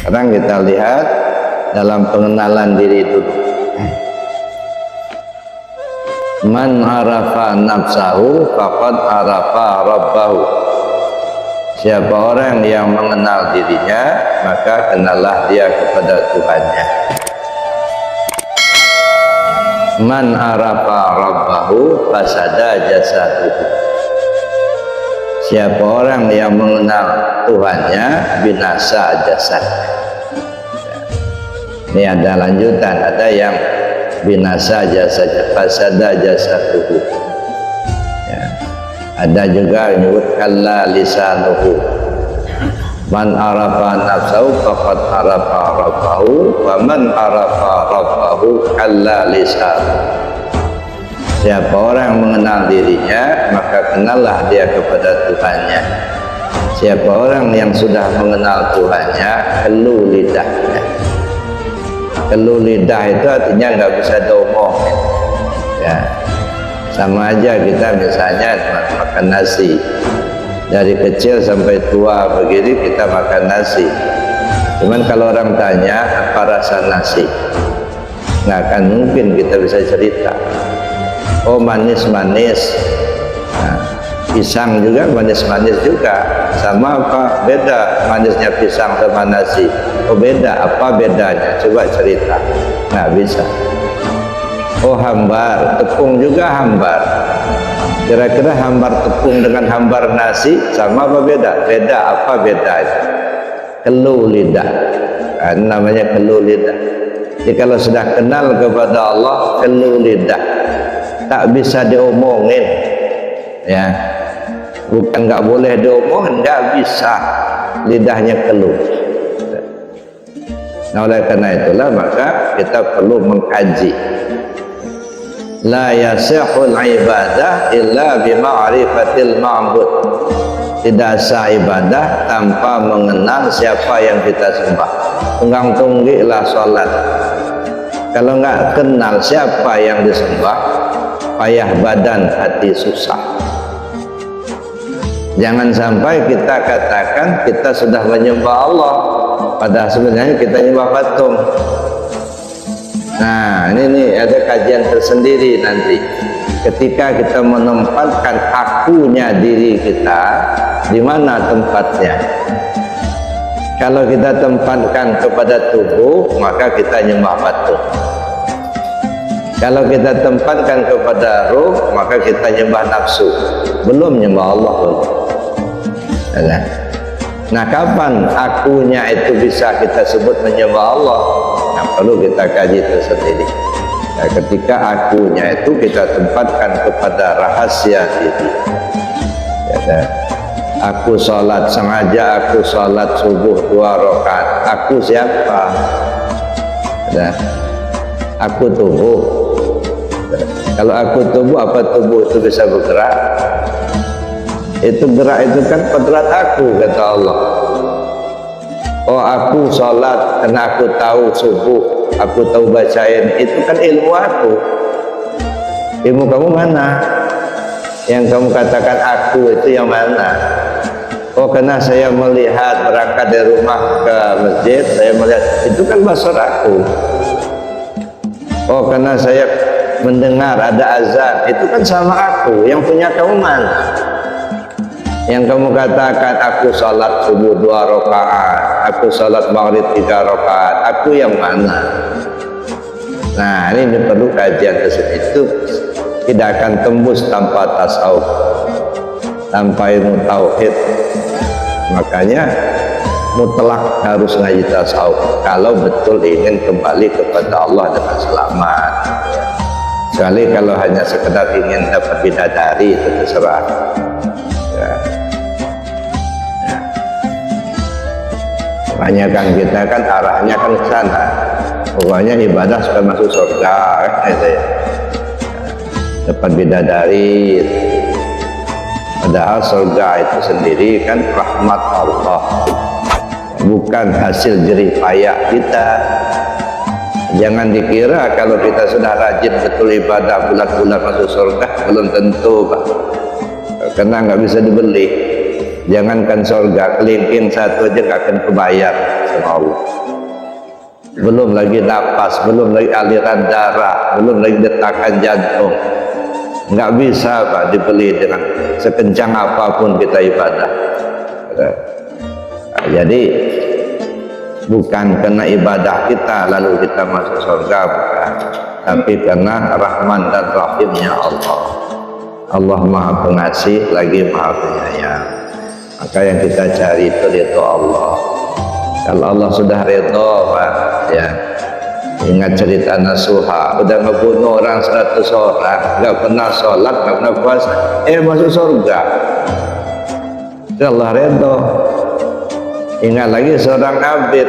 Sekarang kita lihat dalam pengenalan diri dulu. Man arafa nafsahu faqad arafa rabbahu. Siapa orang yang mengenal dirinya, maka kenallah dia kepada Tuhannya. Man arafa rabbahu fasada jasaduhu. Siapa orang yang mengenal Tuhannya, binasa jasadnya. Ini ada lanjutan, ada yang binasa jasadnya, fasada jasaduhu. Ya. Ada juga menyebut kalla lisanuhu. Man arafa nafsahu faqad arafa rabbahu, wa man arafa rabbahu kalla lisanuhu. Siapa orang mengenal dirinya, maka kenallah dia kepada Tuhannya. Siapa orang yang sudah mengenal Tuhannya, kelu lidahnya. Kelu lidah itu artinya nggak bisa diomongin. Ya, sama aja kita misalnya makan nasi. Dari kecil sampai tua begini kita makan nasi. Cuman kalau orang tanya apa rasa nasi, nggak akan mungkin kita bisa cerita. Oh manis-manis, nah, pisang juga manis-manis juga, sama apa beda manisnya pisang sama nasi? Oh beda, apa bedanya? Coba cerita, nggak bisa. Oh hambar, tepung juga hambar. Kira-kira hambar tepung dengan hambar nasi sama apa beda? Beda, apa bedanya? Kelu lidah, nah, namanya kelu lidah. Jadi kalau sudah kenal kepada Allah, kelu lidah. Tak bisa diomongin, ya, bukan nggak boleh diomongin, nggak bisa, lidahnya keluh. Nah oleh karena itulah maka kita perlu mengkaji. La yasihul ibadah illa bima'rifatil ma'bud. Tidak sah ibadah tanpa mengenal siapa yang kita sembah. Tunggang tunggilah sholat. Kalau nggak kenal siapa yang disembah, payah badan hati susah. Jangan sampai kita katakan kita sudah menyembah Allah, padahal sebenarnya kita menyembah patung. Nah ini ada kajian tersendiri nanti. Ketika kita menempatkan akunya diri kita, di mana tempatnya? Kalau kita tempatkan kepada tubuh, maka kita menyembah patung. Kalau kita tempatkan kepada ruh, maka kita nyembah nafsu, belum nyembah Allah. Nah kapan akunya itu bisa kita sebut menyembah Allah? Nah perlu kita kaji tersendiri. Nah, ketika akunya itu kita tempatkan kepada rahasia diri. Ya, aku sholat sengaja, aku sholat subuh 2 rakaat. Aku siapa? Ya, aku tubuh. Kalau aku tubuh, apa tubuh itu bisa bergerak? Itu gerak itu kan kodrat aku, kata Allah. Oh aku sholat karena aku tahu subuh, aku tahu bacain, itu kan ilmu aku. Ilmu kamu mana? Yang kamu katakan aku itu yang mana? Oh karena saya melihat berangkat dari rumah ke masjid, saya melihat, itu kan basar aku. Oh karena saya mendengar ada azan, itu kan sama aku. Yang punya kamu mana? Yang kamu katakan aku sholat subuh 2 rakaat, aku sholat maghrib 3 rakaat, aku yang mana? Nah ini perlu kajian tersebut. Itu tidak akan tembus tanpa tasawuf, tanpa ilmu tauhid. Makanya mutlak harus ngaji tasawuf kalau betul ingin kembali kepada Allah dengan selamat. Kecuali kalau hanya sekedar ingin dapat bidadari, itu terserah. Ya. Ya. Kebanyakan kita kan arahnya kan ke sana. Pokoknya ibadah supaya masuk surga, gitu ya. Dapat bidadari. Padahal surga itu sendiri kan rahmat Allah, bukan hasil jerih payah kita. Jangan dikira kalau kita sudah rajin betul ibadah bulan-bulan masuk surga, belum tentu Pak. Karena nggak bisa dibeli. Jangankan surga, kelingking satu aja nggak akan kebayar sama Allah. Belum lagi napas, belum lagi aliran darah, belum lagi detakan jantung. Nggak bisa Pak dibeli dengan sekencang apapun kita ibadah. Nah, jadi bukan karena ibadah kita lalu kita masuk surga, bukan, tapi karena rahman dan rahimnya Allah. Allah maha pengasih lagi maha penyayang. Maka yang kita cari itu ridho Allah. Kalau Allah sudah ridho Pak, ya ingat cerita Nasuha, udah ngebunuh orang 100 orang, nggak pernah sholat, nggak pernah puasa, masuk surga. Allah ridho. Ingat lagi seorang abid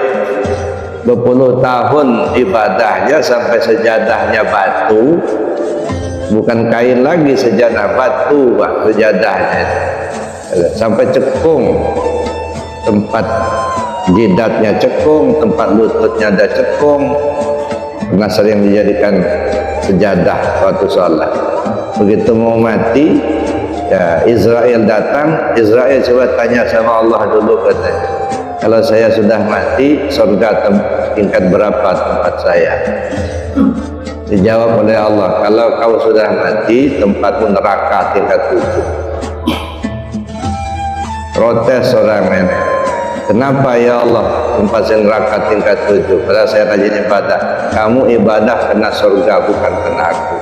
20 tahun ibadahnya sampai sejadahnya batu, bukan kain lagi, sejadah batu Pak, sejadahnya sampai cekung, tempat jidatnya cekung, tempat lututnya ada cekung, karena sering dijadikan sejadah waktu sholat. Begitu mau mati, ya Israel datang. Israel coba tanya sama Allah dulu, katanya, kalau saya sudah mati, surga tingkat berapa tempat saya? Dijawab oleh Allah, kalau kau sudah mati, tempatmu neraka tingkat 7. Protes orang nenek, kenapa ya Allah tempat saya neraka tingkat 7? Padahal saya rajin ibadah. Kamu ibadah kena surga, bukan kena aku.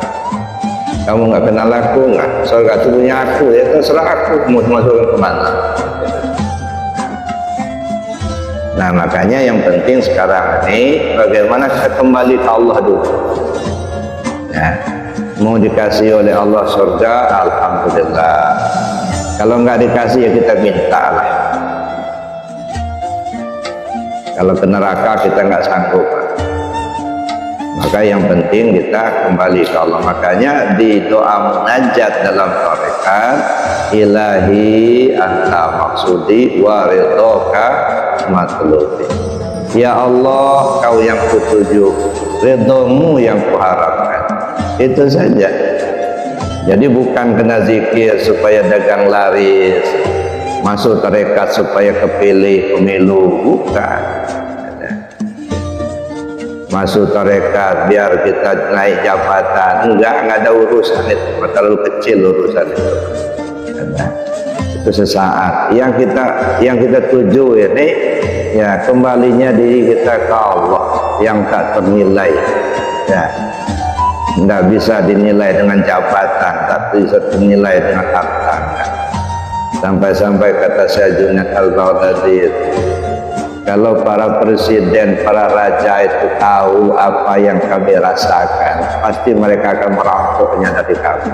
Kamu nggak kenal aku, nggak? Surga itu punya aku, ya terserah aku mau masukkan kemana. Nah makanya yang penting sekarang ini bagaimana kita kembali ke Allah dulu. Ya, mau dikasih oleh Allah surga, alhamdulillah. Kalau nggak dikasih ya kita minta lah. Kalau ke neraka kita nggak sanggup. Maka yang penting kita kembali ke Allah. Makanya di doa munajat dalam tarekat, ilahi anta maksudi wa ridhoka matlubi. Ya Allah, kau yang kutuju, ridhomu yang kuharapkan. Itu saja. Jadi bukan kena zikir supaya dagang laris, masuk tarekat supaya kepilih pemilu, bukan. Masuk tarekat biar kita naik jabatan, enggak ada urusan itu, terlalu kecil urusan itu. Itu sesaat. Yang kita tuju ini ya kembalinya diri kita ke Allah yang tak ternilai. Ya, tidak bisa dinilai dengan jabatan, tapi bisa dinilai dengan harta. Sampai-sampai kata Syekh Junaid Al-Baghdadi, kalau para presiden, para raja itu tahu apa yang kami rasakan, pasti mereka akan merampoknya dari kami.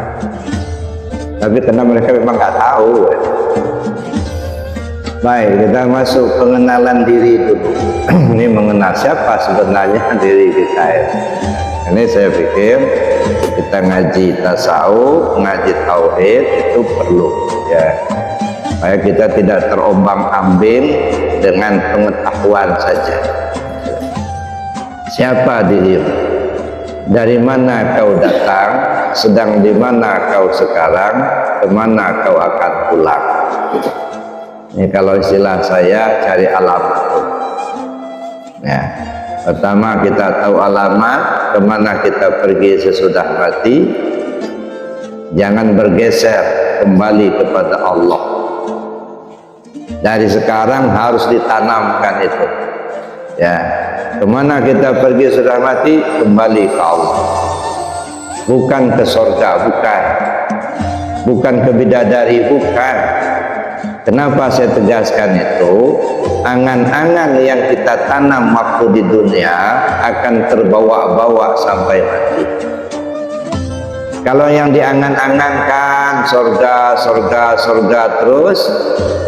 Tapi karena mereka memang nggak tahu. Baik, kita masuk pengenalan diri dulu. Ini mengenal siapa sebenarnya diri kita ya. Ini saya pikir kita ngaji tasawuf, ngaji tauhid itu perlu ya. Supaya kita tidak terombang-ambing dengan pengetahuan saja. Siapa dirimu? Dari mana kau datang? Sedang di mana kau sekarang? Kemana kau akan pulang? Ini kalau istilah saya cari alamat. Ya, pertama kita tahu alamat kemana kita pergi sesudah mati. Jangan bergeser kembali kepada Allah. Dari sekarang harus ditanamkan itu. Ya, kemana kita pergi sudah mati, kembali ke Allah. Bukan ke surga, bukan ke bidadari, bukan. Kenapa saya tegaskan itu? Angan-angan yang kita tanam waktu di dunia akan terbawa-bawa sampai mati. Kalau yang diangan-angankan surga terus,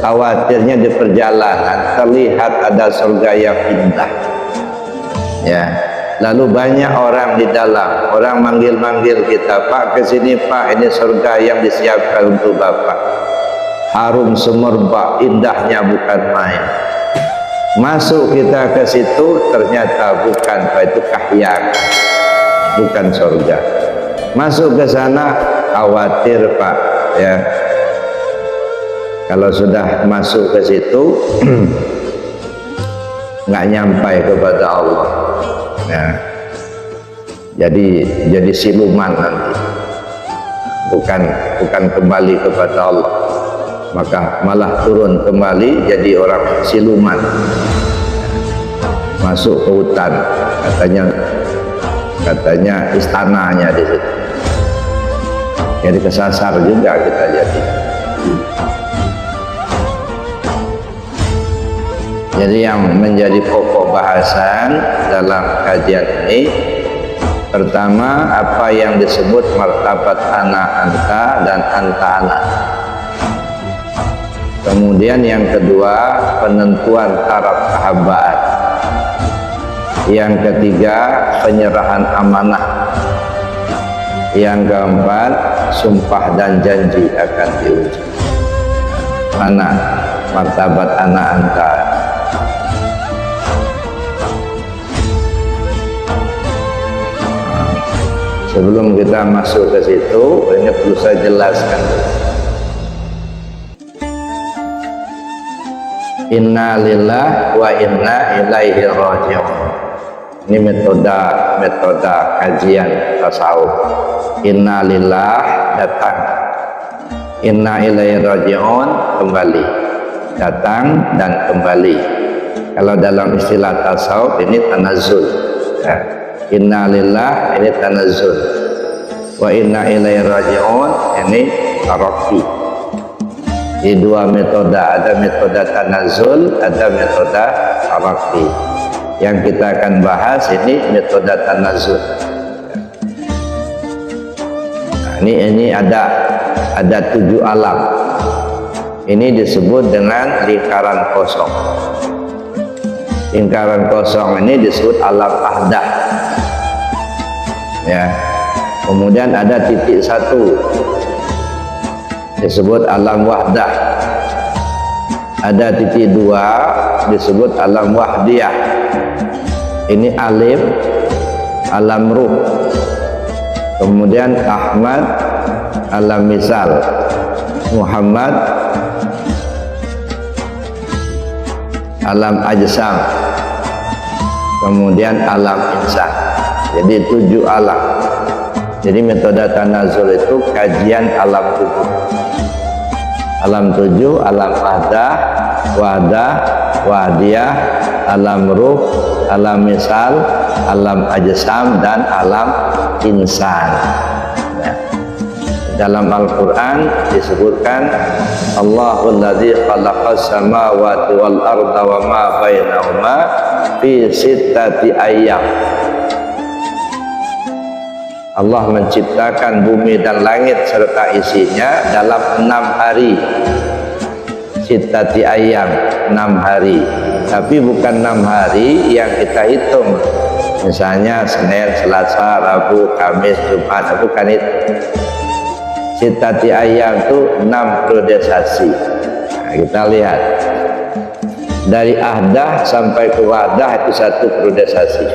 khawatirnya di perjalanan terlihat ada surga yang indah. Ya, lalu banyak orang di dalam, orang manggil-manggil kita, Pak kesini Pak, ini surga yang disiapkan untuk Bapak. Harum semerbak, indahnya bukan main. Masuk kita ke situ, ternyata bukan, Pak, itu kahyangan, bukan surga. Masuk ke sana khawatir Pak ya. Kalau sudah masuk ke situ nggak nyampai kepada Allah. Nah, jadi siluman nanti, bukan kembali kepada Allah, maka malah turun kembali jadi orang siluman, masuk ke hutan, katanya istananya di situ. Jadi kesasar juga kita jadi. Jadi yang menjadi pokok bahasan dalam kajian ini, pertama apa yang disebut martabat ana anta dan anta ana. Kemudian yang kedua penentuan taraf kehambaan. Yang ketiga penyerahan amanah. Yang keempat sumpah dan janji akan diuji. Mana martabat ana anta? Sebelum kita masuk ke situ, ini perlu saya jelaskan. Inna lillah wa inna ilaihi raji'un. Ini metode kajian tasawuf. Inna lillah datang, inna ilaihi raji'un kembali, datang dan kembali. Kalau dalam istilah tasawuf ini tanazzul. Ya. Inna lillah ini tanazzul, wa inna ilaihi raji'un ini taraqi. Di dua metode, ada metode tanazzul, ada metode taraqi. Yang kita akan bahas ini metode tanazzul. Nah, ini ada 7 alam. Ini disebut dengan lingkaran kosong. Lingkaran kosong ini disebut alam ahdah. Ya. Kemudian ada titik 1 disebut alam wahdah. Ada titik 2 disebut alam wahdiyah. Ini alif alam ruh. Kemudian Ahmad alam misal, Muhammad alam ajsam, kemudian alam insan. Jadi 7 alam. Jadi metode tanazul itu kajian alam 7. Alam 7, alam wahdah, wahdiyah, alam ruh, alam misal, alam ajsam, dan alam insan. Nah, dalam Al-Quran disebutkan Allahul ladzi khalaqas samawati wal arda wa ma bainahuma fi sittati ayyam. Allah menciptakan bumi dan langit serta isinya dalam 6 hari. Sittati ayyam, 6 hari. Tapi bukan 6 hari yang kita hitung. Misalnya Senin, Selasa, Rabu, Kamis, Jumat, bukan itu. Sittati ayyam itu 6 periodisasi. Nah, kita lihat. Dari ahdah sampai ke wadah itu 1 periodisasi.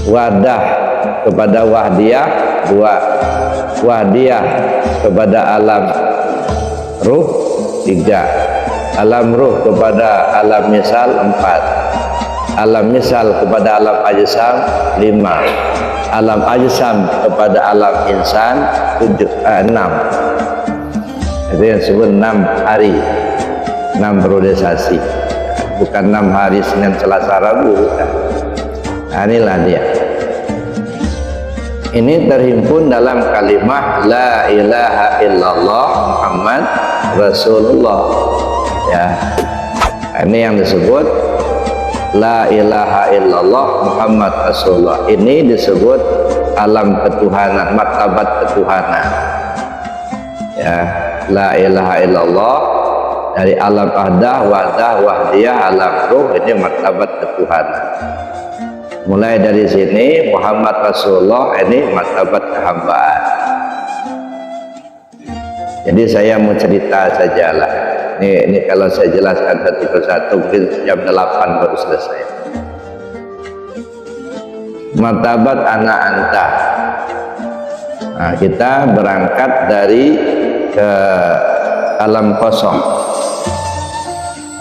Wadah kepada wahdiyah 2, wahdiyah kepada alam ruh 3, alam ruh kepada alam misal 4, alam misal kepada alam ajsam 5, alam ajsam kepada alam insan 6. Itu yang disebut 6 hari, 6 periodisasi. Bukan 6 hari Senin, Selasa, Rabu. Nah, inilah dia. Ini terhimpun dalam kalimat la ilaha illallah Muhammad Rasulullah. Ya, ini yang disebut la ilaha illallah Muhammad Rasulullah. Ini disebut alam ketuhanan, martabat ketuhanan. Ya, la ilaha illallah dari alam ahdah, wahdah, wahdiyah, alam ruh, ini martabat ketuhanan. Mulai dari sini Muhammad Rasulullah ini martabat kehambaan. Jadi saya mau cerita sajalah. Ini kalau saya jelaskan satu persatu mungkin jam 8 baru selesai. Martabat ana anta. Nah, kita berangkat dari ke alam kosong.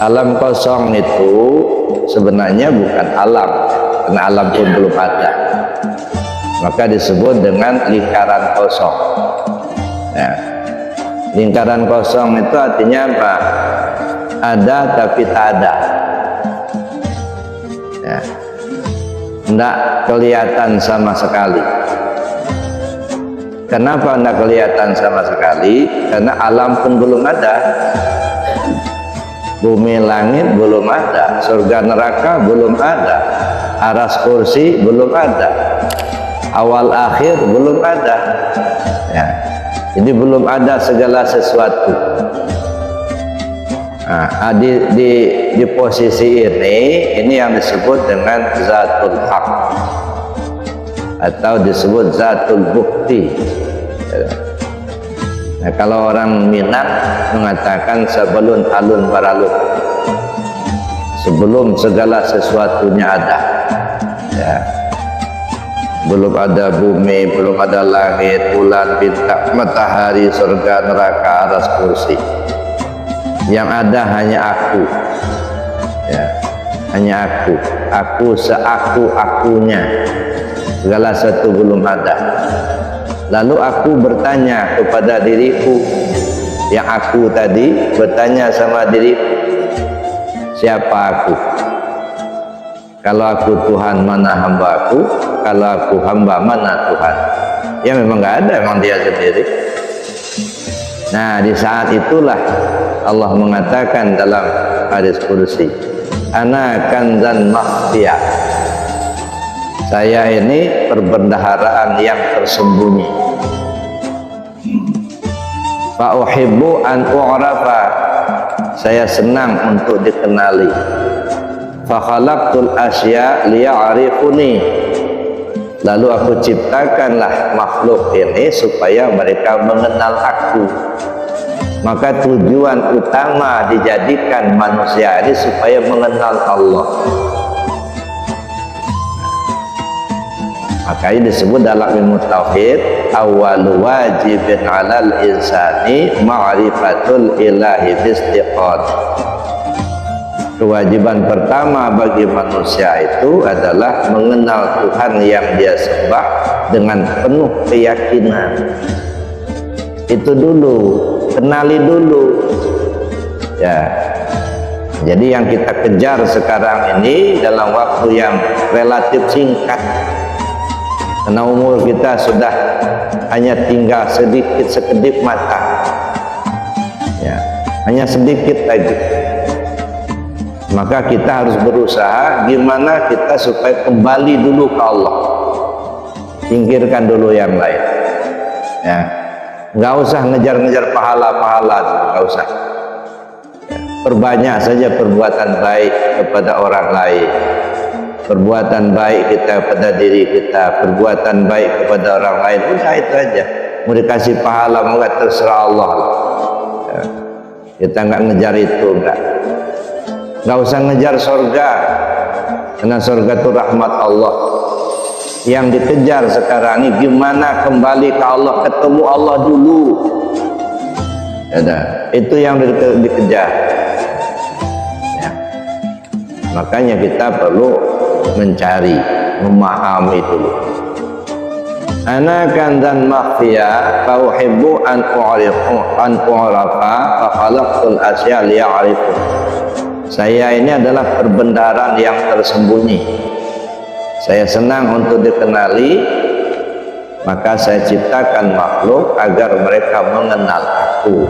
Alam kosong itu sebenarnya bukan alam, karena alam pun belum ada. Maka disebut dengan lingkaran kosong. Ya. Lingkaran kosong itu artinya apa? Ada tapi tak ada. Ya. Tidak kelihatan sama sekali. Kenapa tidak kelihatan sama sekali? Karena alam pun belum ada. Bumi langit belum ada, surga neraka belum ada, aras kursi belum ada, awal akhir belum ada. Ya. Jadi belum ada segala sesuatu. Nah, di posisi ini yang disebut dengan zatul haq atau disebut zatul bukti. Nah, kalau orang Minang mengatakan sebelum alun baralun, sebelum segala sesuatunya ada. Ya. Belum ada bumi, belum ada langit, bulan, bintang, matahari, surga, neraka, aras kursi. Yang ada hanya aku. Ya. Hanya aku. Aku seaku-akunya. Segala sesuatu belum ada. Lalu aku bertanya kepada diriku, yang aku tadi bertanya sama diriku, siapa aku? Kalau aku Tuhan, mana hamba aku? Kalau aku hamba, mana Tuhan? Ya memang nggak ada, memang dia sendiri. Nah, di saat itulah Allah mengatakan dalam hadis kursi, ana kanzan makhfiyah. Saya ini perbendaharaan yang tersembunyi. Fa uhibbu an u'rafa. Saya senang untuk dikenali. Fa khalaqtul asya liya'rifuni. Lalu aku ciptakanlah makhluk ini supaya mereka mengenal aku. Maka tujuan utama dijadikan manusia ini supaya mengenal Allah. Makanya disebut dalam ilmu tauhid, awwalu wajibin 'alal insani ma'rifatul ilahi biistiqad. Kewajiban pertama bagi manusia itu adalah mengenal Tuhan yang dia sembah dengan penuh keyakinan. Itu dulu, kenali dulu. Ya. Jadi yang kita kejar sekarang ini dalam waktu yang relatif singkat. Karena umur kita sudah hanya tinggal sedikit sekedip mata, ya, hanya sedikit lagi. Maka kita harus berusaha gimana kita supaya kembali dulu ke Allah, singkirkan dulu yang lain. Ya, nggak usah ngejar-ngejar pahala-pahala, nggak usah. Ya, perbanyak saja perbuatan baik kepada orang lain. Perbuatan baik kita pada diri kita, perbuatan baik kepada orang lain, udah itu aja. Mau dikasih pahala mau nggak, terserah Allah. Ya. Kita nggak ngejar itu, nggak usah ngejar surga, karena surga itu rahmat Allah. Yang dikejar sekarang ini gimana kembali ke Allah, ketemu Allah dulu. Ya, itu yang dikejar. Ya. Makanya kita perlu mencari, memahami dulu. Ana kanzan makhfiya fa uhibbu an u'rafa fa khalaqtul asya liya'rifu. Saya ini adalah perbendaharaan yang tersembunyi. Saya senang untuk dikenali, maka saya ciptakan makhluk agar mereka mengenal aku.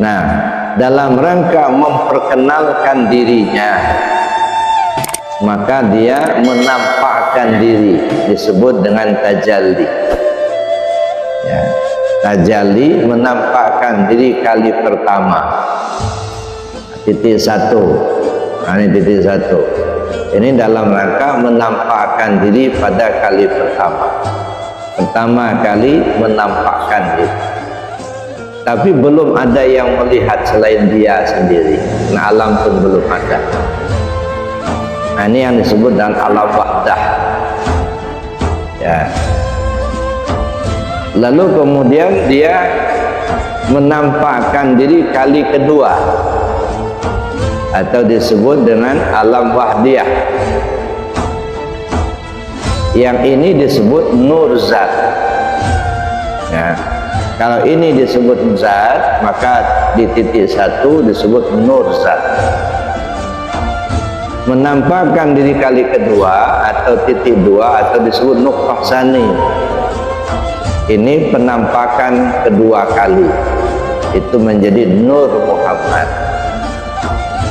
Nah, dalam rangka memperkenalkan dirinya, maka dia menampakkan diri, disebut dengan tajalli. Ya, tajalli menampakkan diri kali pertama. Titik satu. Nah, ini titik satu. Ini dalam rangka menampakkan diri pada kali pertama. Pertama kali menampakkan diri. Tapi belum ada yang melihat selain dia sendiri. Nah, alam pun belum ada. Nah, ini yang disebut dengan alam wahdah. Ya. Lalu kemudian dia menampakkan diri kali kedua. atau disebut dengan alam wahdiyah. Yang ini disebut nur zat. Ya. Kalau ini disebut zat, maka di titik satu disebut nur zat. Menampakkan diri kali kedua atau titik dua atau disebut nuqtah tsani. Ini penampakan kedua kali. Itu menjadi Nur Muhammad.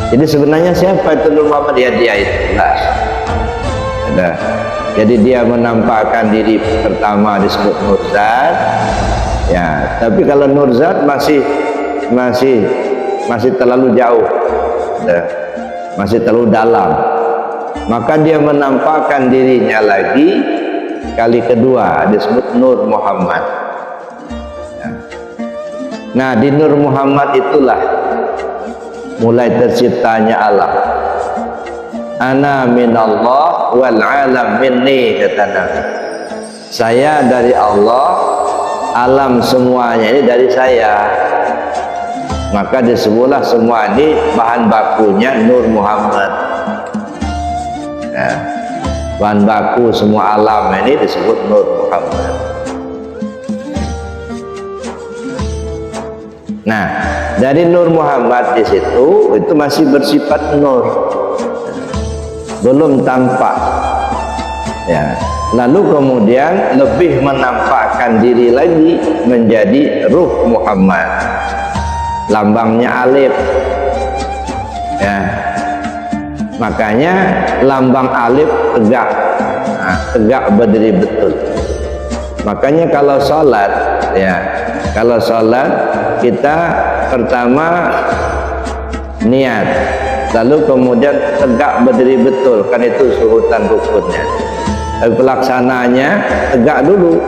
Jadi sebenarnya siapa itu Nur Muhammad? Ya dia itulah. Ada. Jadi dia menampakkan diri pertama disebut Nur Zat. Ya, tapi kalau Nur Zat masih terlalu jauh. Ada. Masih terlalu dalam. Maka dia menampakkan dirinya lagi kali kedua disebut Nur Muhammad. Ya. Nah, di Nur Muhammad itulah mulai terciptanya alam. Ana minallah wal alam minni, kata Nabi. Saya dari Allah, alam semuanya ini dari saya. Maka disebutlah semua ini bahan bakunya Nur Muhammad. Ya. Bahan baku semua alam ini disebut Nur Muhammad. Nah, dari Nur Muhammad di situ itu masih bersifat nur, belum tampak. Ya, lalu kemudian lebih menampakkan diri lagi menjadi Ruh Muhammad. Lambangnya alif. Ya. Makanya lambang alif tegak. Nah, tegak berdiri betul. Makanya kalau sholat, ya, kalau sholat kita pertama niat, lalu kemudian tegak berdiri betul, kan itu surutan rukunnya. Tapi pelaksananya tegak dulu,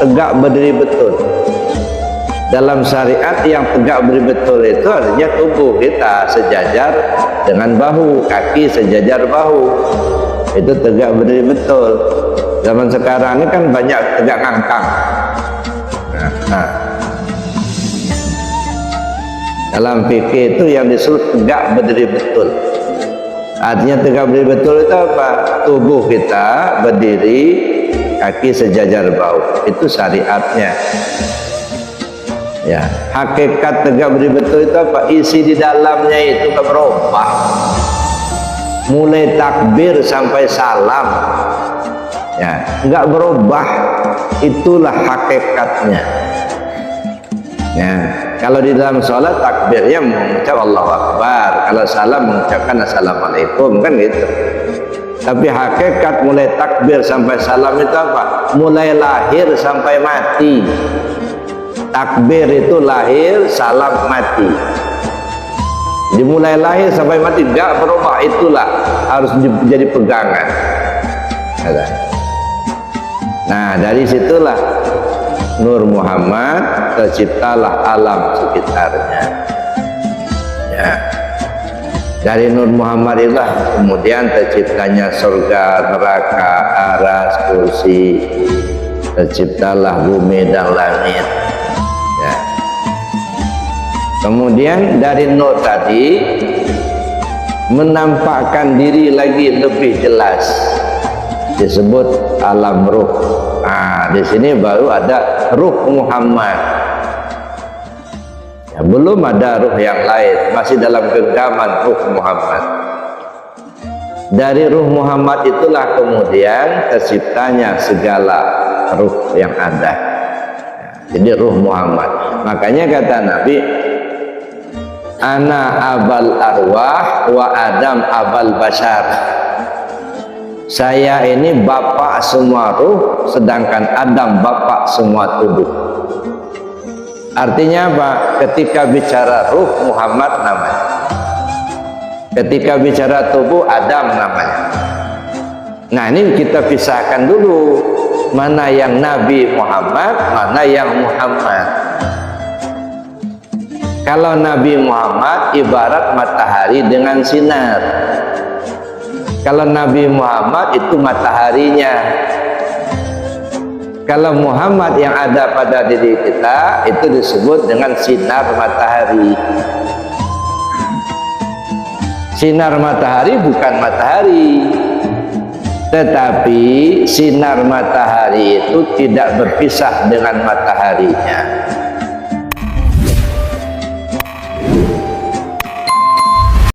tegak berdiri betul. Dalam syariat yang tegak berdiri betul itu artinya tubuh kita sejajar dengan bahu, kaki sejajar bahu. Itu tegak berdiri betul. Zaman sekarang ini kan banyak tegak ngangkang. Nah. Dalam fikih itu yang disebut tegak berdiri betul. Artinya tegak berdiri betul itu apa? Tubuh kita berdiri, kaki sejajar bahu. Itu syariatnya. Ya, hakikat tegak berdiri betul itu apa? Isi di dalamnya itu tak berubah. Mulai takbir sampai salam, ya, enggak berubah. Itulah hakikatnya. Ya, kalau di dalam sholat takbirnya mengucap Allahu Akbar, kalau salam mengucapkan Assalamualaikum, kan gitu. Tapi hakikat mulai takbir sampai salam itu apa? Mulai lahir sampai mati. Takbir itu lahir, salam mati. Dimulai lahir sampai mati enggak berubah, itulah harus menjadi pegangan. Nah, dari situlah Nur Muhammad, terciptalah alam sekitarnya. Ya. Dari Nur Muhammad itulah kemudian terciptanya surga, neraka, aras, kursi, terciptalah bumi dan langit. Ya. Kemudian dari nur tadi menampakkan diri lagi lebih jelas, disebut alam ruh. Nah, di sini baru ada Ruh Muhammad. Ya, belum ada ruh yang lain, masih dalam genggaman Ruh Muhammad. Dari Ruh Muhammad itulah kemudian terciptanya segala ruh yang ada. Ya, jadi Ruh Muhammad. Makanya kata Nabi, ana abal arwah wa Adam abal bashar. Saya ini bapak semua ruh, sedangkan Adam bapak semua tubuh. Artinya apa? Ketika bicara ruh, Muhammad namanya. Ketika bicara tubuh, Adam namanya. Nah, ini kita pisahkan dulu, mana yang Nabi Muhammad, mana yang Muhammad. Kalau Nabi Muhammad ibarat matahari dengan sinar. Kalau Nabi Muhammad itu mataharinya. Kalau Muhammad yang ada pada diri kita itu disebut dengan sinar matahari. Sinar matahari bukan matahari, tetapi sinar matahari itu tidak berpisah dengan mataharinya.